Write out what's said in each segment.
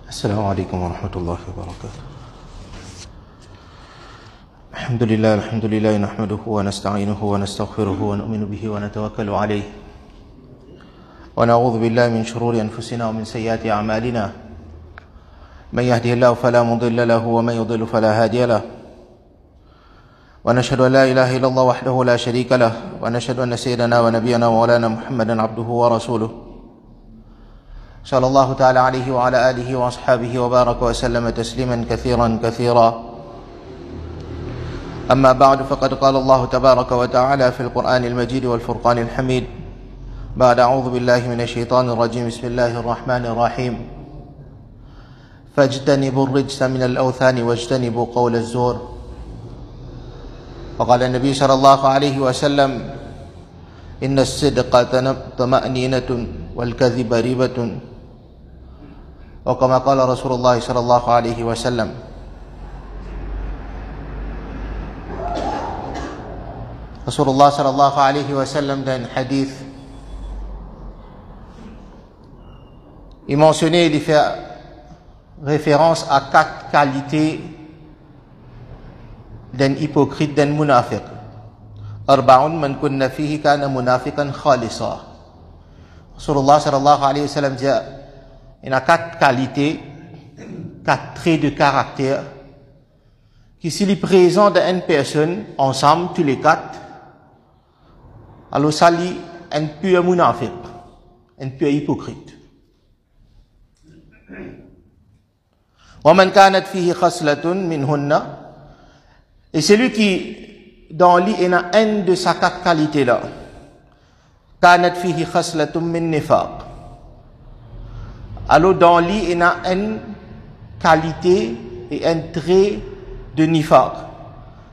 السلام عليكم ورحمة الله وبركاته. الحمد لله نحمده ونستعينه ونستغفره ونؤمن به ونتوكل عليه ونعوذ بالله من شرور أنفسنا ومن سيئات أعمالنا. من يهده الله فلا مضل له ومن يضل فلا هادي له، ونشهد أن لا إله إلا الله وحده لا شريك له، ونشهد أن سيدنا ونبينا ومولانا محمدا عبده ورسوله صلى الله تعالى عليه وعلى آله وأصحابه وبارك وسلم تسليما كثيرا كثيرا. أما بعد، فقد قال الله تبارك وتعالى في القرآن المجيد والفرقان الحميد بعد أعوذ بالله من الشيطان الرجيم. بسم الله الرحمن الرحيم. فاجتنبوا الرجس من الأوثان واجتنبوا قول الزور. وقال النبي صلى الله عليه وسلم: إن الصدق طمأنينة والكذب ريبة. وكما قال رسول الله صلى الله عليه وسلم. Rasulullah sallallahu alaihi wasallam dans un hadith, il mentionnait, il fait référence à 4 qualités d'un hypocrite, d'un munafiq. Arba'un man kunna fihi kana munafiqan khalisa. Rasulullah sallallahu alayhi wa sallam dit, il y a 4 qualités, 4 traits de caractère qui, s'il est présent dans une personne, ensemble, tous les 4, alors ça lit un pur munafiq, un pur hypocrite. وَمَنْ كَانَتْ فِيهِ خَصْلَةٌ مِنْهُنَّ. Et celui qui, dans lui, il a une de ces 4 qualités-là. كَانَتْ فِيهِ خَصْلَةٌ مِنْ نِفَاقٍ. Alors, dans lui, il a une qualité et un trait de nifaq.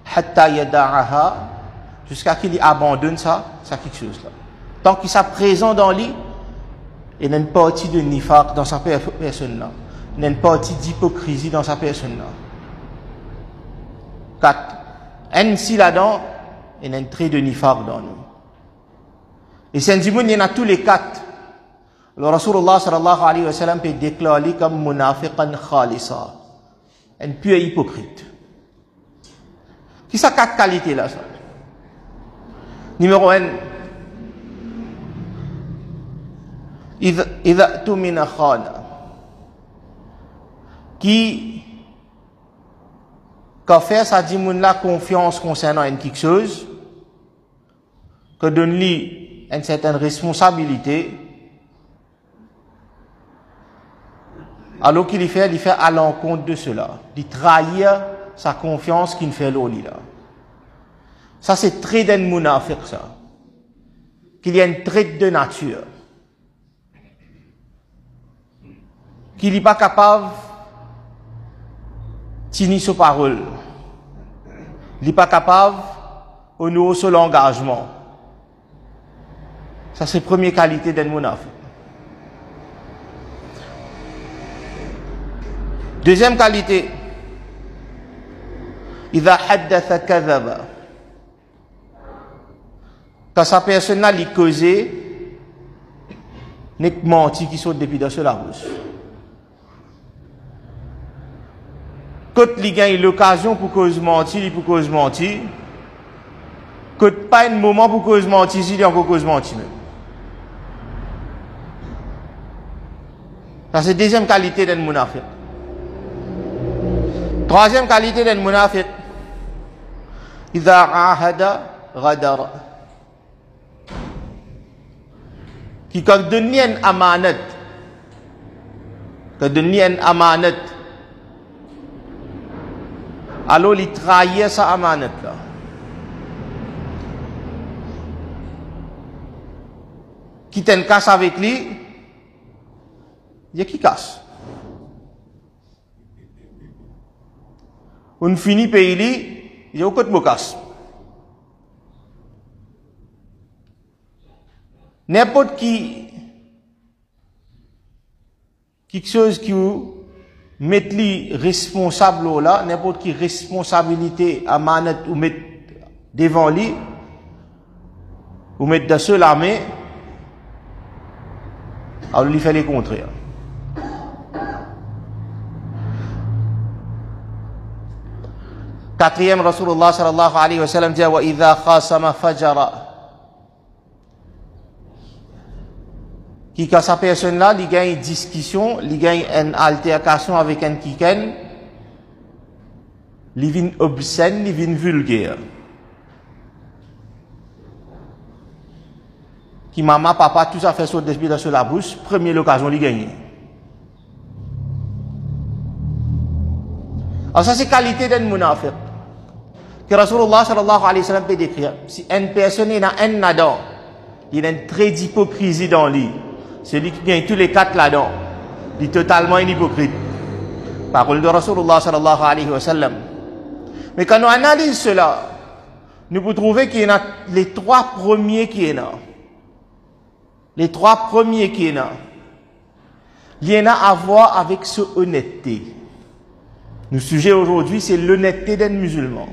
حَتَّى يَدَعَهَا. Jusqu'à qu'il abandonne ça quelque chose-là. Tant qu'il s'est présent dans lui, il y a une partie de nifaq dans sa personne-là. Il y a une partie d'hypocrisie dans sa personne-là. 4. Ainsi là-dedans, il y a un trait de nifaq dans nous. Et c'est un dimoun, il y en a tous les 4. Le Rasulullah sallallahu alayhi wa sallam peut déclarer comme munafiqan khalisa, un pur hypocrite. Qui ça 4 qualités là, ça? Numéro 1. Idha tumina khana. Qui quand fait ça dit moun la confiance concernant une quelque chose, que donne-lui une certaine responsabilité, alors qu'il y fait à l'encontre de cela, il trahir sa confiance qu'il fait l'oli là. Ça c'est trait d'un munafiq, ça. Qu'il y a une trait de nature. Qu'il n'est pas capable tenir sa parole. Il n'est pas capable au niveau de l'engagement. Ça, c'est la première qualité d'un munafiq. Deuxième qualité, إذا حدث كذب. Quand sa personne a causé, n'est que menti qui saute depuis dans la bouche. Quand il gagne l'occasion pour cause mentir, il pour cause mentir. Quand pas un moment pour cause mentir, il y a encore cause mentir même. Ça c'est la deuxième qualité d'un munafiq. Troisième qualité d'un munafiq, إذا عاهد غدر. Qui quand donne une amanat, alors il trahit sa amanat là. Qui t'en casse avec lui, il y a qui casse. On finit payer lui, il y a aucun de casse. N'importe qui, quelque chose qui vous met lui responsable là, n'importe qui responsabilité à manette ou mettre devant lui, ou mettre dans la main, alors il fait les contraires. quatrième, Rasulullah sallallahu alayhi wa sallam dit wa idha khasama fajara. Qui quand sa personne là, il gagne une discussion, il gagne une altercation avec un quelqu'un, il vient obscène, il vient vulgaire. Qui maman, papa, tout ça fait sauter d'esprit dans la bouche, première occasion, il gagne. Alors ça c'est qualité d'un munafiq. Que Rasulullah sallallahu alayhi wa sallam peut décrire. Si une personne est dans un là-dedans, il a un trait d'hypocrisie dans lui. Celui qui gagne tous les quatre là-dedans, il est totalement un hypocrite. Parole de Rasulullah sallallahu alayhi wa sallam. Mais quand on analyse cela, nous pouvons trouver qu'il y en a les trois premiers qui sont là. Les trois premiers qui sont là. Il y en a à voir avec ce honnêteté. Le sujet aujourd'hui, c'est l'honnêteté d'un musulman.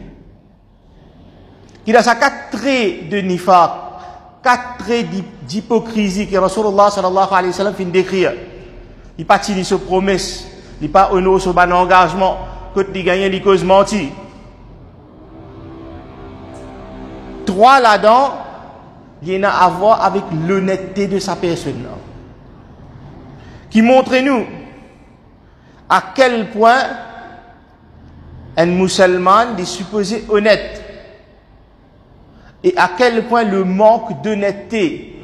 Il a sa quatre traits de nifaq, quatre traits d'hypocrisie que Rasulullah sallallahu alayhi wa sallam fin décrire. Il pas tenu sur promesse, il pas honoré sur ban engagement, quand il gagne, il cause menti. Trois là-dedans, il y en a à voir avec l'honnêteté de sa personne. Qui montre nous à quel point un musulman est supposé honnête et à quel point le manque d'honnêteté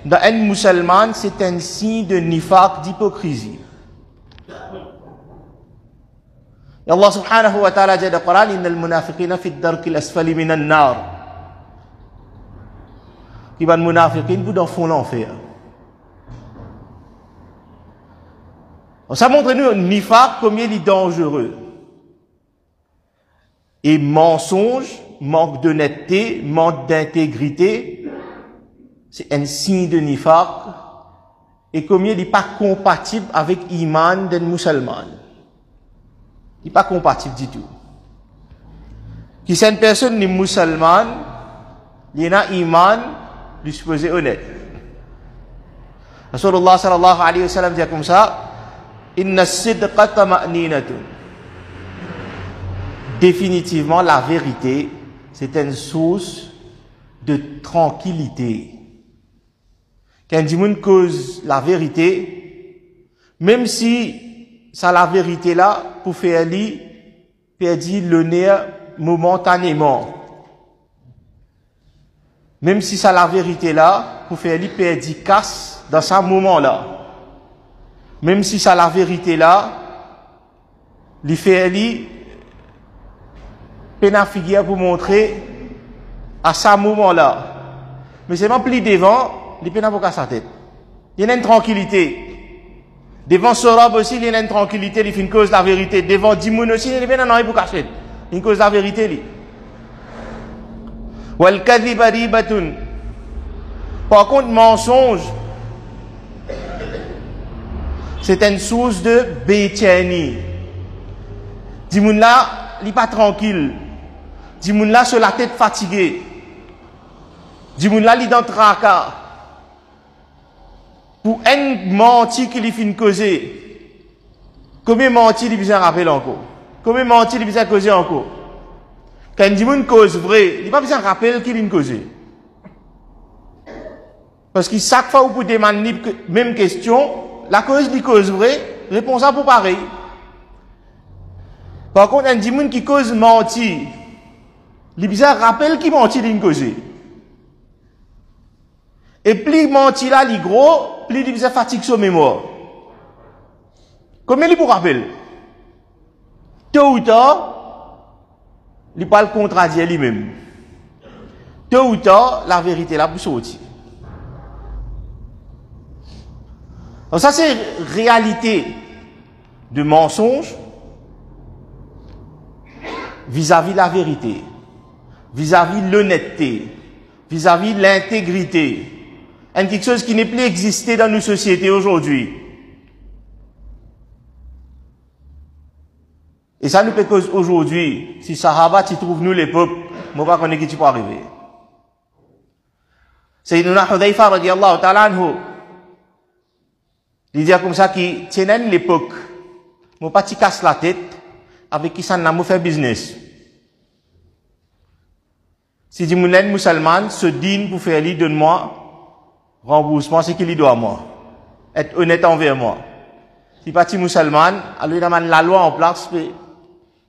dans un musulman c'est un signe de nifaq, d'hypocrisie. Et Allah subhanahu wa ta'ala dit dans le Coran innal munafiqina fi ad-darki al-asfali min an-nar. Qui va munafiqin vous dans fond l'enfer. Ça montre nous nifaq combien il est dangereux. Et mensonge, manque d'honnêteté, manque d'intégrité, c'est un signe de nifaq. Et combien il n'est pas compatible avec l'iman d'un musulman. Il n'est pas compatible du tout. Qui c'est une personne ni musulmane, il a iman, lui supposé honnête. Rasulullah sallallahu alayhi wa sallam dit comme ça, inna as-sidqa tama'ninatun. Définitivement, la vérité, c'est une source de tranquillité. Quand on cause la vérité, même si ça la vérité là, pour faire lui, perdre le nerf momentanément. Même si ça la vérité là, pour faire lui perdre casse dans ce moment là. Même si ça la vérité là, lui fait lui peine figure pour montrer à ce moment-là. Mais c'est pas plus devant, il peine pour sa tête. Il y a une tranquillité. Devant Sorab aussi, il y a une tranquillité, il fait une cause de la vérité. Devant Dimoun aussi, il y a une pour cacher. Une cause de la vérité. Wal kadhiba ribatun. Par contre, mensonge, c'est une source de bétiani. Dimoun là, il n'est pas tranquille. Dimoun là sur la tête fatiguée. Dimoun là il est dans le tracas. Pour un menti qu'il fait causer. Combien menti il besoin rappeler encore? Combien menti il besoin causer encore? Quand Dimoun cause vrai, il n'a pas besoin rappeler qu'il a causé. Parce que chaque fois où vous demandez même question, la cause il cause vrai, réponse à pour pareil. Par contre, un dimoun qui cause menti, il bizarre rappelle qui menti d'une cause. Et plus menti là, il gros, plus il bizarre fatigue son mémoire. Combien il pour rappel? Tôt ou tard, il pas le contradire lui-même. Tôt ou tard, la vérité là pour sortir. Donc ça c'est réalité de mensonge vis-à-vis la vérité, vis-à-vis l'honnêteté, vis-à-vis l'intégrité. Quelque chose qui n'est plus existé dans nos sociétés aujourd'hui. Et ça nous fait cause aujourd'hui, si Sahaba, tu trouves nous les peuples, moi pas qu'on est qui tu peux arriver. Sayyidina Hudhayfa radiyallahu ta'ala anhu, il dit comme ça qu'il tient l'époque, moi pas tu casses la tête, avec qui ça n'a pas fait business. Si dit mon musulman se dîne pour faire lui donne-moi remboursement, c'est qu'il lui doit à moi. Être honnête envers moi. Si parti musulman, alors il a la loi en place,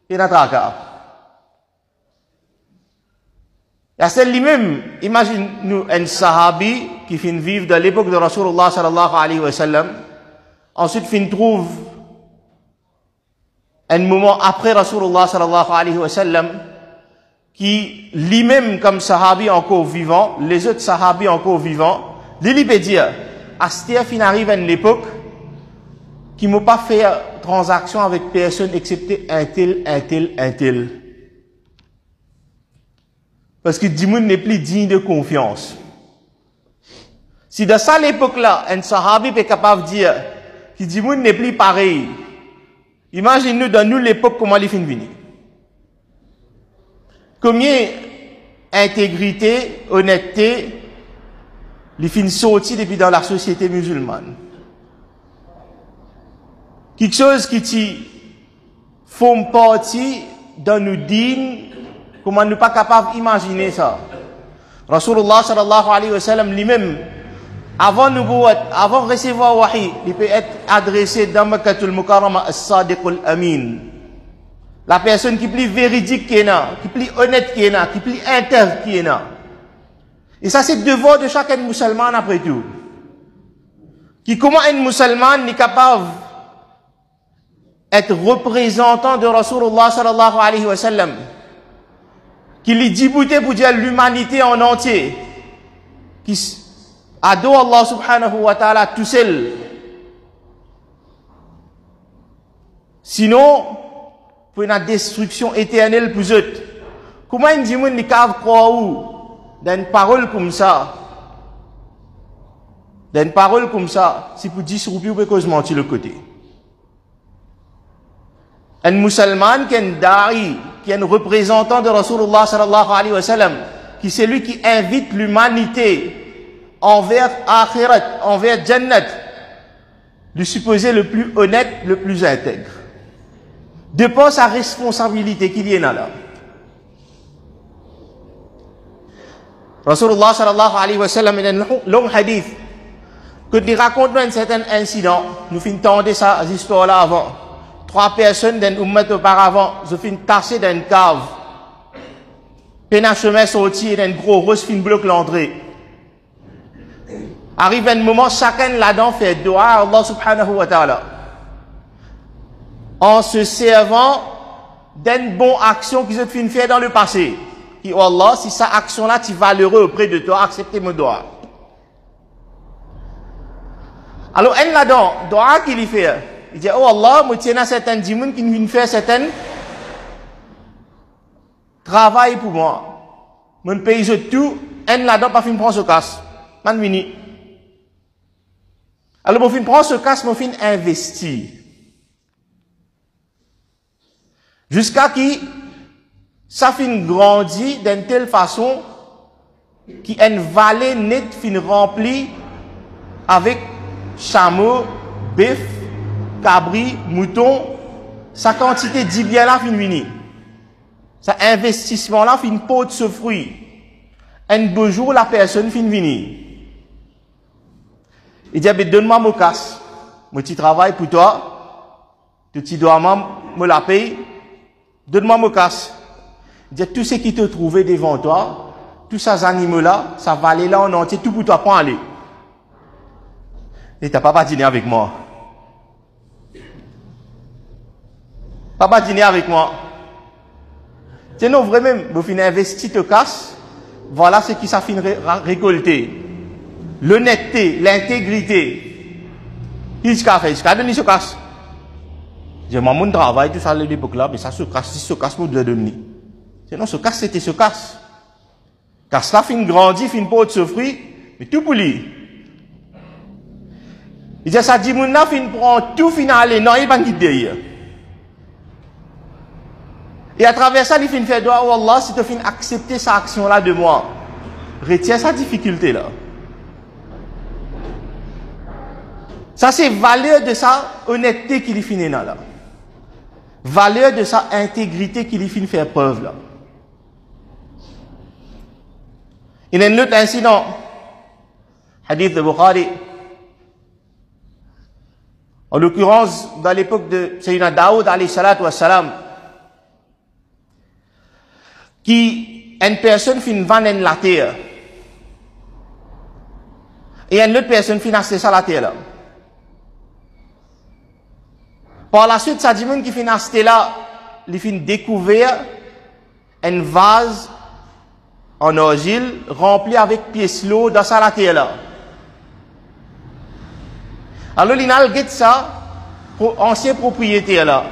et notre accord. Et c'est lui-même, imagine-nous un sahabi qui finit vivre dans l'époque de Rasulullah sallallahu alayhi wa sallam, ensuite finit trouve un moment après Rasulullah sallallahu alayhi wa sallam, qui lui-même comme sahabi encore vivant, les autres sahabis encore vivants, lui peut dire, Astia fin arrive à une époque qui m'ont pas fait transaction avec personne excepté un tel. Parce que Dimoun n'est plus digne de confiance. Si dans ça l'époque-là, un sahabi est capable de dire que Dimoun n'est plus pareil, imagine-nous dans nous l'époque comment il finit venir. Combien intégrité, honnêteté, les fins sortis depuis dans la société musulmane. Quelque chose qui t'y font partie dans nous dînes, comment nous pas capable d'imaginer ça. Rasulullah sallallahu alayhi wa sallam lui-même, avant de recevoir wahi, il peut être adressé dans Makkatul Mukarrama as-Sadiqul Amin. La personne qui est plus véridique qui est là, qui est plus honnête qui est là, qui est plus intègre qui est là. Et ça, c'est le devoir de chaque musulman après tout. Qui, comment un musulman n'est capable d'être représentant de Rasulullah sallallahu alayhi wa sallam, qui lui dit bouté pour dire l'humanité en entier, qui adore Allah subhanahu wa ta'ala tout seul. Sinon, pour une destruction éternelle pour eux. Comment un dimoun n'est capable de croire où? Dans une parole comme ça, si pour 10 roupies, vous pouvez cause mentir le côté. Un musulman qui est un dari, qui est un représentant de Rasulullah sallallahu alayhi wa sallam, qui c'est lui qui invite l'humanité envers Akhirat, envers Jannat, de supposer le plus honnête, le plus intègre. De par sa responsabilité qu'il y en a là. Rasulullah sallallahu alayhi wa sallam, dans un long hadith, que il raconte un certain incident, nous finissons tendre ça, cette histoire-là avant. 3 personnes d'un ummat auparavant, je finis tasser dans une cave. Puis un chemin sorti d'un gros rose fin bloque l'entrée. Arrive un moment, chacun là-dedans fait dua à Allah subhanahu wa ta'ala. En se servant d'une bonne action qu'ils ont fait faire dans le passé. Qui, oh Allah, si cette action-là, tu es valeureux auprès de toi, acceptez mon doigt. Alors, un là-dedans, doigt qu'il y fait, il dit, oh Allah, moi tiens à certains djimoun qui viennent faire certains travail pour moi. Mon pays, je tout, un là-dedans, pas fin prendre ce casse. Man vini. Alors, mon fin prendre ce casse, mon fin investir. Jusqu'à qui, ça fin grandit d'une telle façon qui une vallée nette fin remplie avec chameau, bœuf, cabri, mouton, sa quantité de bien là fin fini. Sa investissement là fin porte ce fruit. Un beau jour la personne fin fini. Il dit, donne-moi mon casse. Mon petit travail pour toi. Tu petit dois me la paye. Donne-moi mon casse. Il dit, tout ce qui te trouvait devant toi, tous ces animaux-là, ça valait là en entier, tout pour toi, prends aller. Et t'as pas dîner avec moi. Papa dîner avec moi. C'est non, vraiment, vous finissez investir te casse, voilà ce qui ça finit récolter. L'honnêteté, l'intégrité. Il s'est fait, il s'est donné ce casse. J'ai mon travail, tout ça à l'époque là, mais ça se casse, si ce casse pour de donner. Sinon, ce casse, c'était ce casse. Car cela fin grandit, fin porte ce fruit, mais tout pour lui. Il dit, ça dit, mon na fin prend tout final, non, il va pas derrière. Et à travers ça, il fin fait droit, oh Allah, si tu fin accepter cette action-là de moi, retiens sa difficulté là. Ça, c'est valeur de sa honnêteté qu'il finit là. Valeur de sa intégrité qu'il finit faire preuve là. Il y a un autre incident, hadith de Bukhari, en l'occurrence dans l'époque de Sayyidina Daoud alayhi salatu wassalam, qui une personne fin vendre la terre et une autre personne fin acheter ça la terre là. Par la suite, ça dit même qui fin acheter là, il fin découvert un vase en argile rempli avec pièces lourdes dans ça la terre là. Alors il a le ça pour ancien propriétaire là.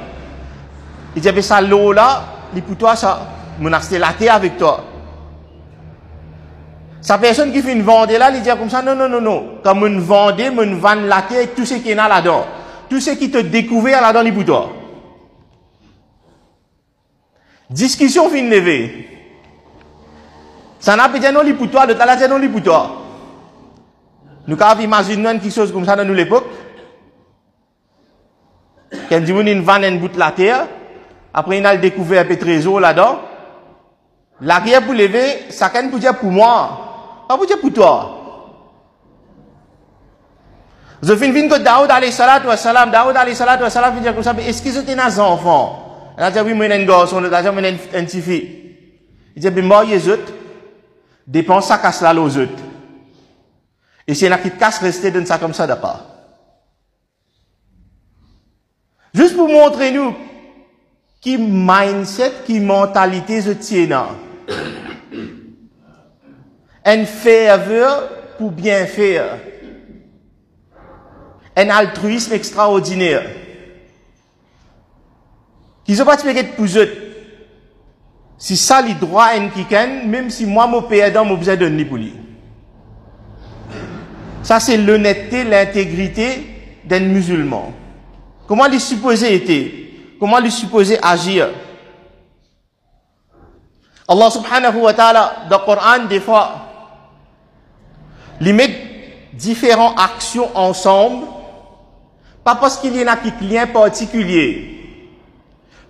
Il dit ça l'eau là, il pour toi ça, mon acheter la terre avec toi. Sa personne qui fait une vente là, il dit comme ça non. Quand mon vendait, mon vend la terre et tout ce qui est là-dedans. Tout ce qui te découvert là-dedans, il pour toi. Discussion fin levée. Ça n'a pas dit non, il pour toi, de ta la dit non, il pour toi. Nous avons imaginé quelque chose comme ça dans l'époque. Quand dit une vend un bout de la terre, après il a découvert un peu de trésor là-dedans. L'arrière pour lever, ça can pour dire pour moi, pas pour dire pour toi. Je finis que Daoud alayhi salatu wassalam, il dit comme ça, est-ce que c'était un enfant? Il a dit oui, moi j'ai un garçon, il a dit moi j'ai une petite fille. Il dit ben moi les autres dépense ça casse là aux autres. Et si il y en a qui casse rester dans ça comme ça d'accord. Juste pour montrer nous qui mindset, qui mentalité je tiens là. Un ferveur pour bien faire. Un altruisme extraordinaire. Qui se passe peut-être pour eux. Si ça les droits en kiken, même si moi mon père dans mon besoin de ni pour lui. Ça c'est l'honnêteté, l'intégrité d'un musulman. Comment il est supposé être? Comment il est supposé agir? Allah subhanahu wa ta'ala, dans le Coran, des fois, il met différentes actions ensemble, pas parce qu'il y en a qui client particulier,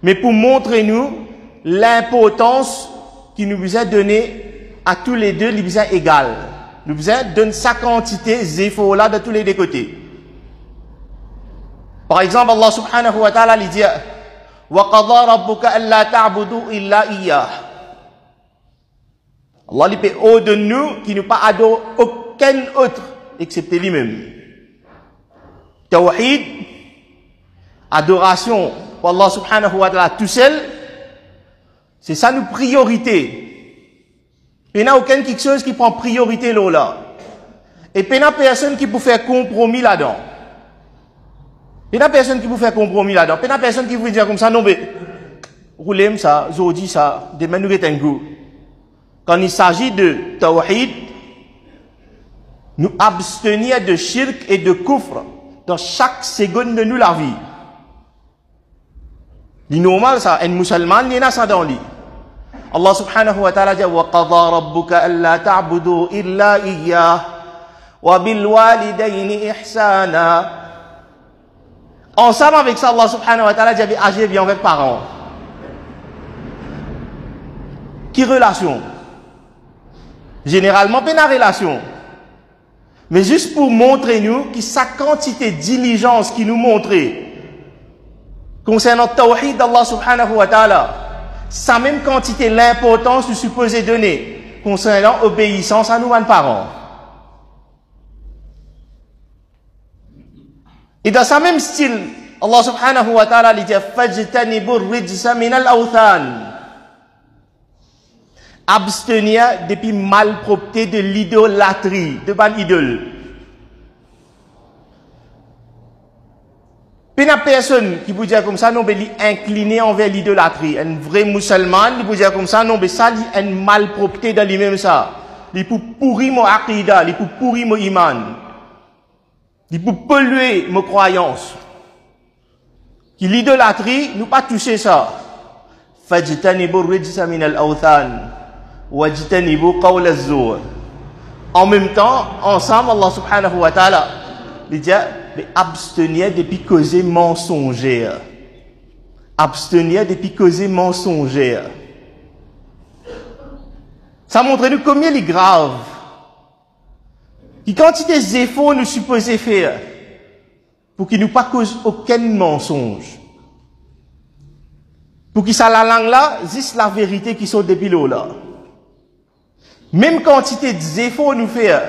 mais pour montrer nous l'importance qui nous a donné à tous les deux, nous a égal. Nous a donné sa quantité, zéphor là de tous les deux côtés. Par exemple, Allah subhanahu wa ta'ala lui dit wa qadha rabbuka alla ta'budu illa iyyah. Allah lui fait au de nous qui ne pas adorer aucun autre excepté lui-même. Tawhid, adoration pour Allah subhanahu wa ta'ala tout seul, c'est ça nos priorités. Il n'y a aucun quelque chose qui prend priorité là. Et il n'y a personne qui peut faire compromis là-dedans. Il n'y a personne qui peut faire compromis là-dedans. Il n'y a personne qui peut dire comme ça, non mais, roulez ça, aujourd'hui ça, demain nous est un goût. Quand il s'agit de tawhid, nous abstenir de shirk et de kufr dans chaque seconde de nous la vie. C'est normal ça, un musulman, il y a ça dans lui. Allah subhanahu wa ta'ala dit wa qadha rabbuka alla ta'budu illa iyyah wa bil walidayni ihsana. Ensemble avec ça, Allah subhanahu wa ta'ala dit agir bien avec parents. Qui relation? Généralement, pas une relation. Mais juste pour montrer nous que sa quantité de diligence qui nous montrait concernant le tawhid d'Allah subhanahu wa ta'ala, sa même quantité l'importance nous supposé donner concernant l'obéissance à nous, nos parents. Et dans ce même style, Allah subhanahu wa ta'ala dit fajtanibu rijsa min al-awthan. Abstenir depuis malpropreté de l'idolâtrie, de ban idole. Puis il y a personne qui peut dire comme ça, non, mais il est incliné envers l'idolâtrie. Un vrai musulman, il peut dire comme ça, non, mais ça, il a une malpropreté dans lui-même ça. Il peut pourrir mon aqidah, il peut pourrir mon iman. Il peut polluer mes croyances. Qui l'idolâtrie, nous pas toucher ça. Fajtanibu rijsa min al-awthan. En même temps, ensemble, Allah subhanahu wa ta'ala, il dit, mais abstenir depuis causer mensongère. Abstenir depuis causer mensongère. Ça montre nous combien il est grave. Qui quantité d'efforts nous supposons faire pour qu'il nous pas cause aucun mensonge. Pour qu'il ça la langue là, juste la vérité qui sort depuis l'eau là. Même quantité d'efforts nous faire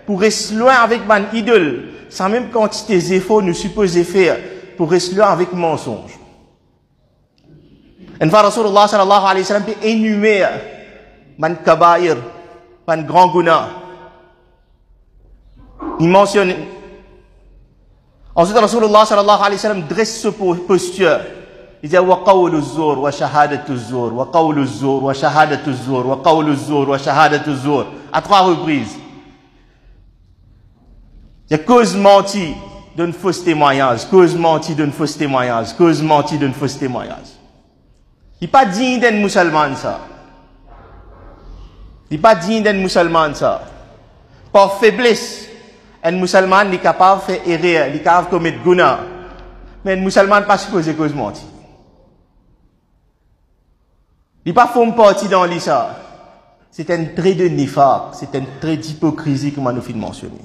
pour rester loin avec mon idole, sans même quantité d'efforts nous supposons faire pour rester loin avec mensonge. Une fois Rasulullah sallallahu alayhi wa sallam peut énumérer man kabair, man grand guna. Il mentionne. Ensuite Rasulullah sallallahu alayhi wa sallam dresse ce posture. Il dit wa qawlu zur wa shahadatu zur wa qawlu zur wa shahadatu zur wa qawlu zur wa shahadatu zur à 3 reprises. Il y a cause menti d'un faux témoignage, cause menti d'un faux témoignage, cause menti d'un faux témoignage. Il n'est pas digne d'un musulman ça. Il n'est pas digne d'un musulman ça. Par faiblesse, un musulman est capable de faire erreur, il est capable de commettre guna. Mais un musulman n'est pas supposé cause menti. Il n'est pas fait partie dans l'Issa. C'est un trait de nifaq, c'est un trait d'hypocrisie comme on nous fait mentionner.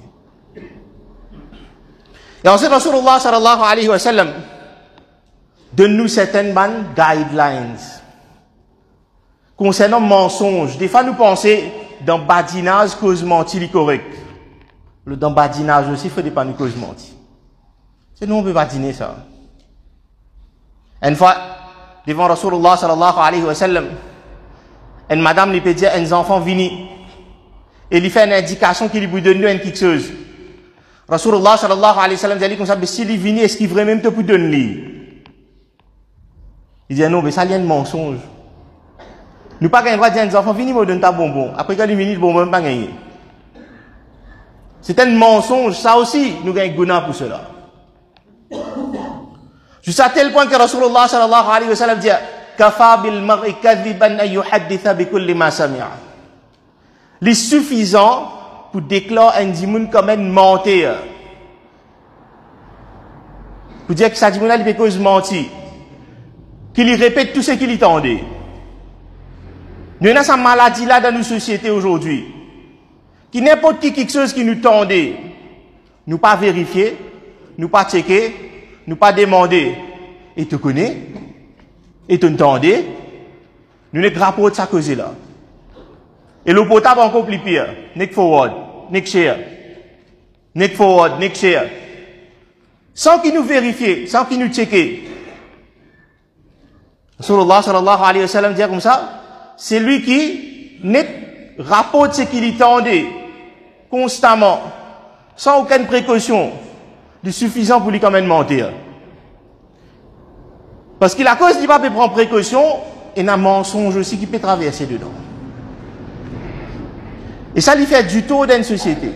Et ensuite, Rasulullah sallallahu alayhi wa sallam donne-nous certaines bonnes guidelines concernant mensonge. Des fois, nous pensons dans badinage, cause menti, correct. Le dans badinage aussi, il faut pas nous cause menti. C'est nous, on peut badiner ça. Une fois, devant Rasulullah sallallahu alayhi wa sallam, une madame lui peut dire, un enfant vini, et lui fait une indication qu'il lui donne quelque chose. Rasulullah sallallahu alayhi wa sallam dit comme ça, mais s'il est vini, est-ce qu'il vraiment te peut donner? Il dit non, mais ça vient de mensonge. Nous pas gagner droit de dire un enfant vini, me donne ta bonbon. Après quand il vini, le bonbon pas gagné. C'est un mensonge, ça aussi, nous gagnons guna pour cela. Jusqu'à tel point que Rasulullah sallallahu alayhi wa sallam dit kafa bil mar'i kadhiban an yuhadditha bi kulli ma sami'a. Il est suffisant pour déclarer un dimoun comme un menteur. Pour dire que ça dimoun il peut cause mentir. Qu'il y répète tout ce qu'il entendait. Nous avons cette maladie là dans nos sociétés aujourd'hui. Qui n'importe qui quelque chose qui nous tendait, nous pas vérifier, nous pas checker, nous pas demander. Et tu connais, et tu entendais, nous n'avons pas rapport de sa cause là. Et le potable encore plus pire. Nick forward, nick share. Nick forward, nick share. Sans qu'il nous vérifie, sans qu'il nous checker. Rasulullah sallallahu alayhi wa sallam dit comme ça, c'est lui qui n'est rapporte ce qu'il entendait constamment, sans aucune précaution, de suffisant pour lui quand même mentir. Parce qu'il a cause qu'il ne peut pas prendre précaution, et il y a un mensonge aussi qui peut traverser dedans. Et ça lui fait du tort dans une société.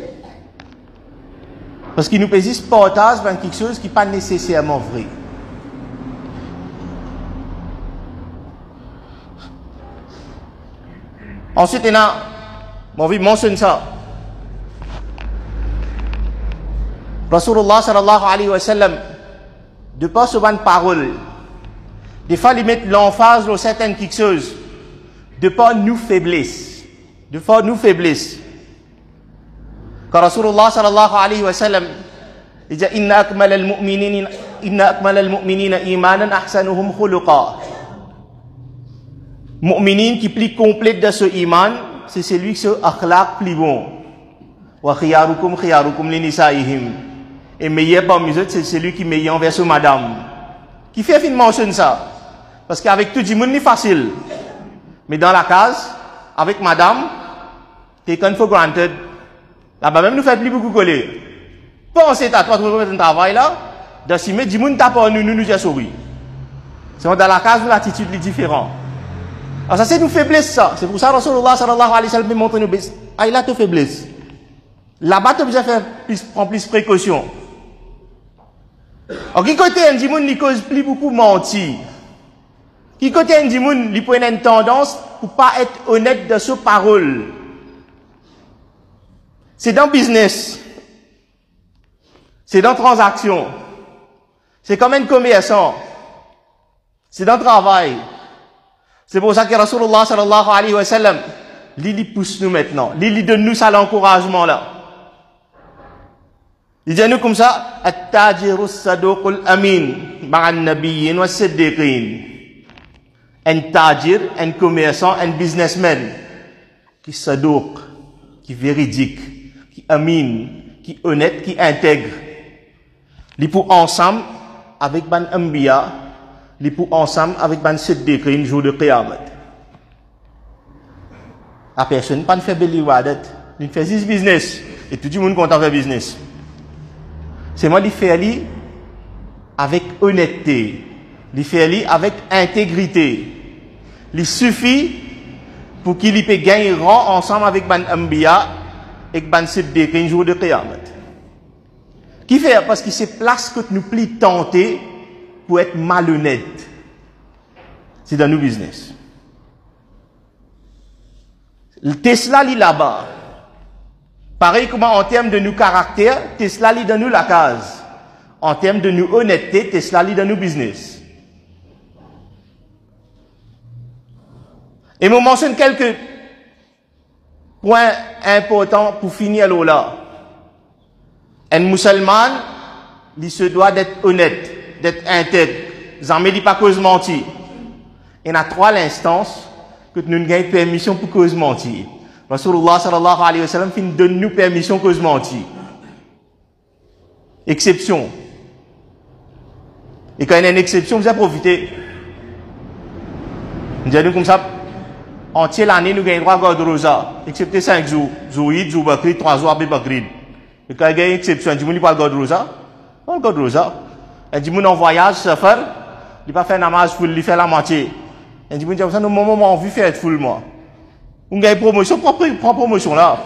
Parce qu'il nous persiste portage dans quelque chose qui n'est pas nécessairement vrai. Ensuite, il y a, mon vie mentionne ça. Rasulullah sallallahu alayhi wa sallam, de par ce bonne parole, des fois, il met l'emphase sur certaines quelque chose, de par nous faiblesses. De par nous faiblesses. Quand Rasulullah sallallahu alayhi wa sallam, il dit inna akmal al-mu'minina imanan ahsanuhum khuluqa. Mu'minin qui plus complète de ce iman, c'est celui qui se akhlaq plus bon. Wa khiyarukum li nisaihim. Et meilleur parmi eux, c'est celui qui est meilleur envers sa madame. Qui fait finalement mentionne ça? Parce qu'avec tout le monde, c'est facile. Mais dans la case, avec madame, taken for granted. Là-bas même nous fait plus beaucoup coller. Pensez à toi, trouver un travail là, de s'y mettre, dis-moi, t'as pas nous dire souris. C'est dans la case où l'attitude est différente. Alors ça c'est une faiblesse ça. C'est pour ça que Rasulullah sallallahu alayhi wa sallam montre nous, ah il a ta faiblesse. Là-bas tu as besoin de faire prendre plus précaution. Alors qui côté un dimoun il cause plus beaucoup mentir. Qui côté un dimoun il prend une tendance pour pas être honnête dans ses paroles. C'est dans business. C'est dans transaction. C'est comme un commerçant. C'est dans travail. C'est pour ça que Rasulullah sallallahu alayhi wa sallam Lili pousse nous maintenant. Lili donne nous ça l'encouragement là. Il dit à nous comme ça, At-tajiru saduqul amin, ma'an nabiyyin wa siddiqin. Un tajir, un commerçant, un businessman, qui saduq, qui véridique, qui amin, qui honnête, qui intègre. Les pour ensemble avec ban anbiya, les pour ensemble avec ban siddiqin jour de qiyamah. La personne pas fait belle ibadat, il fait 6 business et tout le monde content faire business. C'est moi qui fais avec honnêteté, qui fait avec intégrité. Il suffit pour qu'il puisse gagner rang ensemble avec ban anbiya et ban siddiqin jour de qiyamah. Qui fait parce que c'est place que nous plis tenter pour être malhonnête. C'est dans nos business. Le Tesla est là-bas. Pareil comme en termes de nos caractères, Tesla est dans nous la case. En termes de nos honnêteté, Tesla est dans nos business. Et je mentionne quelques points importants pour finir là. Un musulman, il se doit d'être honnête, d'être intègre. Jamais dit pas cause mentir. Il y a 3 instances que nous avons permission pour cause mentir. Rasulullah sallallahu alayhi wa sallam donne nous permission cause mentir. Exception. Et quand il y a une exception, vous avez profité. Nous avons comme ça, entière l'année, nous avons droit à garder rosa, excepté 5 jours. Zouïd, Zoubakrid, 3 jours après Bakrid. Et quand il y a une exception, il dit, il pas le garder rosa. Pas le garder rosa. Il dit, en voyage, safar, il pas fait namaz full, il fait la moitié. Il dit, ça, nous, moment, on veut faire full, moi. On gagne promotion, prend promotion là.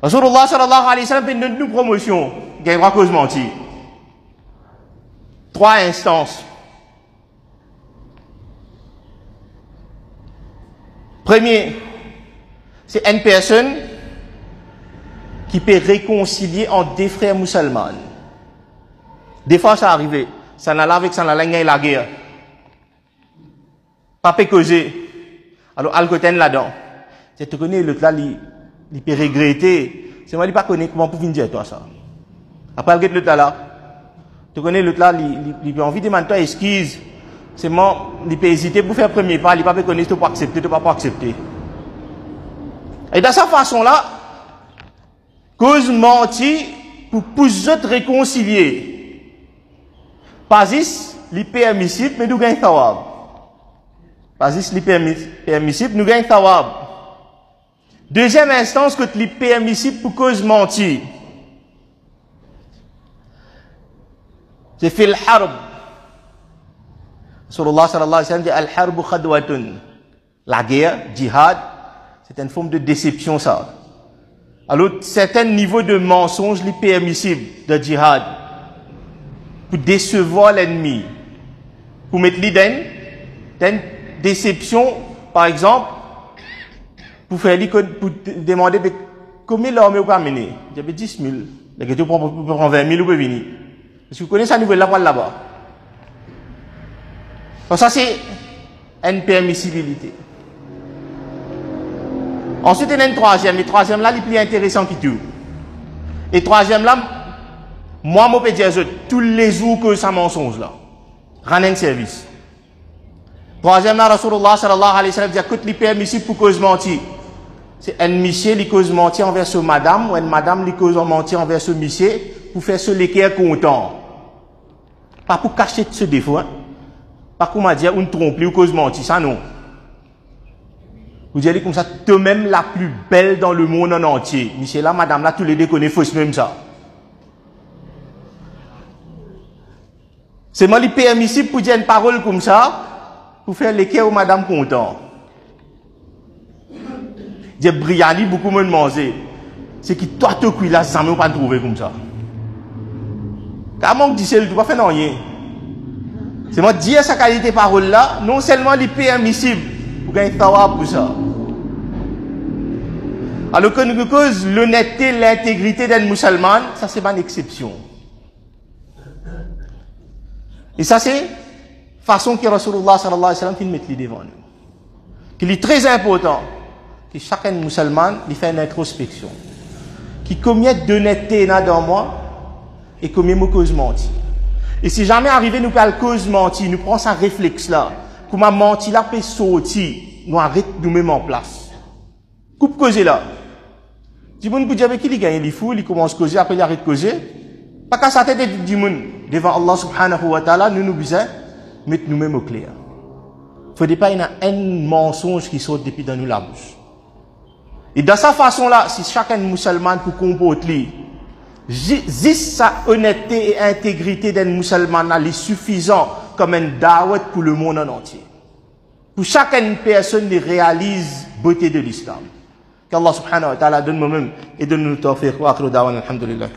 Rasulullah sallallahu alayhi wa sallam donne nous promotion, gagne à cause mentir. 3 instances. Premier, c'est une personne qui peut réconcilier entre des frères musulmans. Des fois, ça arrive. Ça n'a avec ça, la guerre. Pas peut causer. Alors, Al-Qoten là-dedans. Tu connais l'autre là, il peut regretter. C'est moi, il ne pas connaît comment pour dire toi ça. Après, l'autre là, tu connais l'autre là, il peut envie de demander toi excuse. C'est moi, il peut hésiter pour faire premier pas, il ne peut pas connaître, tu peux pas accepter, tu peux pas accepter. Et dans cette façon-là, cause mentir pour pousser te réconcilier. Pas ici, il est permissible, mais nous gagnons thawab. Pas ici, il est permissible, nous gagnons thawab. Deuxième instance, que il est permissible pour cause mentir. C'est fait le harb. Rasulullah sallallahu alayhi wa sallam dit al-harbu khadwatun. La guerre, djihad, c'est une forme de déception ça. Alors, certains niveaux de mensonge les permissibles de djihad pour décevoir l'ennemi, pour mettre l'idée d'une déception, par exemple, pour faire pour demander combien l'armée vous amener. Il y avait 10 000. Les gars, tu prends 20 000 ou peut venir. Est-ce que vous connaissez ce niveau là-bas? Donc ça, c'est une permissibilité. Ensuite, il y a une troisième. Le troisième là, il est plus intéressant que tout. Et troisième là, moi, je peux dire tous les jours que ça mensonge là. Rendre un service. Troisième là, Rasulullah sallallahu alayhi wa sallam dit que les permissible pour cause mentir. C'est un monsieur qui cause mentir envers ce madame, ou une madame qui cause mentir envers ce monsieur, pour faire ce l'équerre content. Pas pour cacher ce défaut. Hein. Pas comme on dit, on trompe ou cause mentir, ça non. Vous dites comme ça, toi-même la plus belle dans le monde en entier. Monsieur là, madame là, tous les deux connaissent fausse même ça. C'est moi qui permissible pour dire une parole comme ça, pour faire l'équerre ou madame content. J'ai brillani beaucoup me manger. C'est que toi, tu cuis là, ça ne pas trouver comme ça. Comment tu dis, tu ne vas pas faire rien. C'est moi dire sa qualité de parole là, non seulement les permissible pour gagner tawab pour ça. Alors que nous cause l'honnêteté, l'intégrité d'un musulman, ça c'est pas une exception. Et ça c'est façon que Rasulullah sallallahu alayhi wa sallam met devant nous. qu'il est très important que chacun musulman lui fait une introspection. Qui combien d'honnêteté n'a dans moi et combien de cause mentir. Et si jamais arrivé nous pas cause mentir, nous prenons ce réflexe là, comment mentir là peut sortir, nous arrêtons nous-mêmes en place. Coupe causer là. Du monde peut dire avec qui il gagne les fous, il commence à causer, après il arrête de causer. Pas qu'à sa tête du monde devant Allah subhanahu wa ta'ala, nous besoin mettre nous-mêmes au clair. Faut pas y a un mensonge qui sort depuis dans nous la bouche. Et dans sa façon là, si chacun musulman pour comporter juste sa honnêteté et intégrité d'un musulman est suffisant comme un da'wat pour le monde en entier. Pour chacune personne qui réalise la beauté de l'islam. Qu'Allah subhanahu wa ta'ala donne moi-même et donne nous tawfiq wa akhru da'wana alhamdulillah.